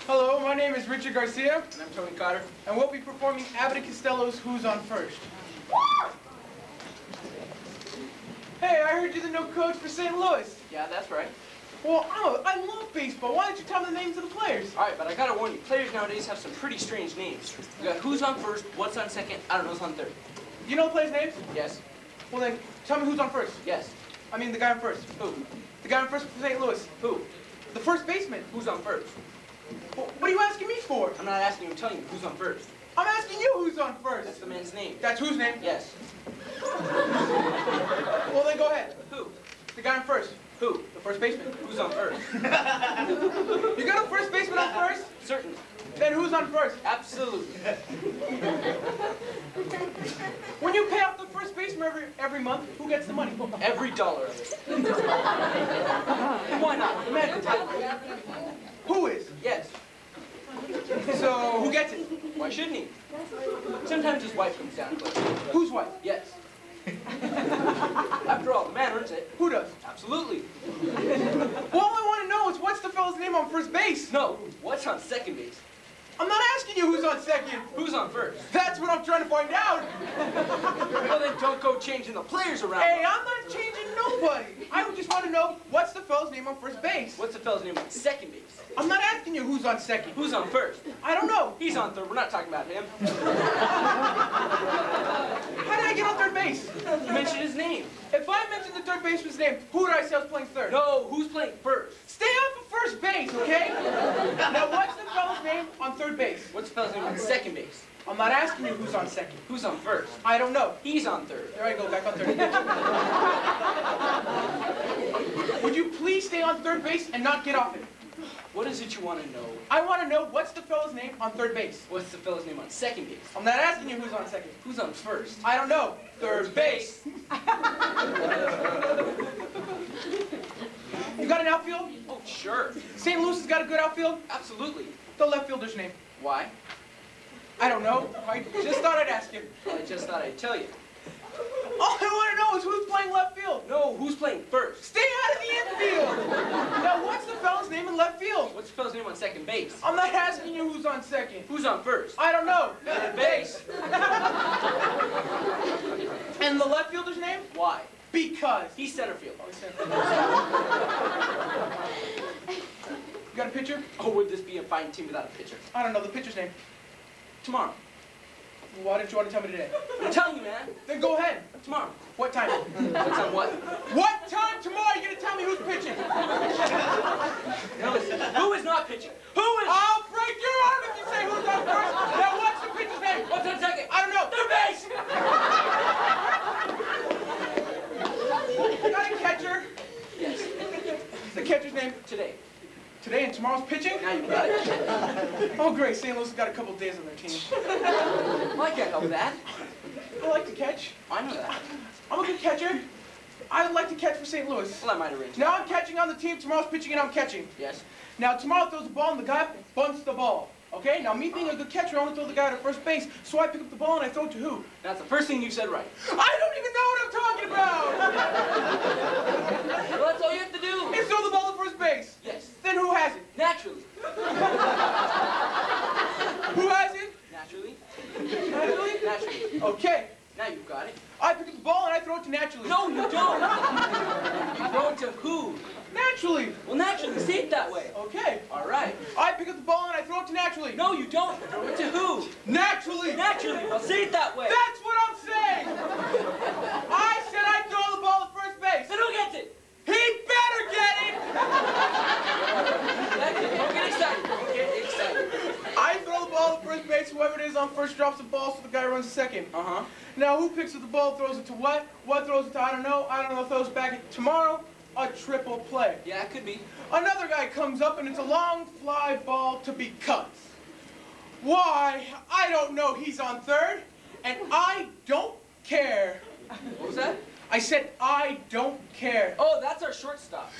Hello, my name is Richard Garcia. And I'm Tony Cotter. And we'll be performing Abbott and Costello's Who's on First. Hey, I heard you're the new coach for St. Louis. Yeah, that's right. Well, I love baseball. Why don't you tell me the names of the players? All right, but I gotta warn you, players nowadays have some pretty strange names. You got who's on first, what's on second, I don't know who's on third. Do you know the players' names? Yes. Well then, tell me who's on first. Yes. I mean the guy on first. Who? The guy on first for St. Louis. Who? The first baseman. Who's on first? Well, what are you asking me for? I'm not asking you, I'm telling you who's on first. I'm asking you who's on first. That's the man's name. That's whose name? Yes. Well then go ahead. Who? The guy on first. Who? The first baseman. Who's on first? You got a first baseman on first? Certainly. Then who's on first? Absolutely. When you pay off the first baseman every month, who gets the money? Every dollar of it. Why not? The man can tell you. Who is? Yes. So, who gets it? Why shouldn't he? Sometimes his wife comes down close. Whose wife? Yes. After all, the man earns it. Who does? Absolutely. Well, all I want to know is what's the fellow's name on first base? No, what's on second base? I'm not asking you who's on second. Who's on first? That's what I'm trying to find out. Well, then don't go changing the players around. Hey, I'm not changing nobody. I just want to know what's the fellow's name on first base. What's the fellow's name on second base? I'm not asking you who's on second. Who's on first? I don't know. He's on third. We're not talking about him. How did I get on third base? You mentioned his name. If I mentioned the third baseman's name, who would I say was playing third? No, who's playing first? Stay off of first base, okay? Now, what's the fellow's name on third base? What's the fellow's name on second base? I'm not asking you who's on second. Who's on first? I don't know. He's on third. There I go, back on third. Would you please stay on third base and not get off it? What is it you want to know? I want to know what's the fellow's name on third base. What's the fellow's name on second base? I'm not asking you who's on second. Who's on first? I don't know. Third base. You got an outfield? Oh, sure. St. Louis has got a good outfield? Absolutely. The left fielder's name? Why? I don't know. I just thought I'd ask you. Well, I just thought I'd tell you. All I want to know is who's playing left field. No, who's playing first? Stay out of the infield. Now, what's the fellow's name in left field? What's the fellow's name on second base? I'm not asking you who's on second. Who's on first? I don't know. Third base. And the left fielder's name? Why? Because. He's center field. You got a pitcher? Oh, would this be a fine team without a pitcher? I don't know. The pitcher's name. Tomorrow. Why didn't you want to tell me today? I'm telling you, man. Then go ahead. Tomorrow. What time? What's on what? What time tomorrow are you going to tell me who's pitching? No, listen. Who is not pitching? Who is... I'll break your arm if you say who's on first. Now, what's the pitcher's name? What's on second? I don't know. Third base! You got a catcher? Yes. The catcher's name? Today. Today and tomorrow's pitching? Now you got it. Oh, great. St. Louis has got a couple days on their team. Well, I can't help that. I like to catch. I know that. I'm a good catcher. I like to catch for St. Louis. Well, I might arrange Now that. I'm catching on the team, tomorrow's pitching, and I'm catching. Yes. Now tomorrow throws the ball, and the guy bunts the ball. Okay? Now me being a good catcher, I only throw the guy to first base, so I pick up the ball and I throw it to who? That's the first thing you said right. I don't even know what I'm talking about! Well, that's all you have to do. Is throw the ball to first base. Yes. Then who has it? Naturally. Who has it? Naturally. Naturally? Naturally. Okay. Now you've got it. I pick up the ball and I throw it to Naturally. No, you don't. You throw it to who? Naturally. Well, naturally. Say it that way. Okay. All right. I pick up the ball and I throw it to Naturally. No, you don't. Throw it to who? Naturally. Naturally. I'll say it that way. That's what I'm saying. I said I throw the ball to first base. Then who gets it? He better get it. That's it. Don't get excited. Don't get excited. I throw the ball to first base. Whoever it is on first drops the ball, so the guy runs to second. Uh-huh. Now, who picks up the ball, throws it to what? What throws it to? I don't know. I don't know. Throws back at tomorrow. A triple play. Yeah, it could be. Another guy comes up and it's a long fly ball to be cut. Why? I don't know. He's on third, and I don't care. What was that? I said I don't care. Oh, that's our shortstop.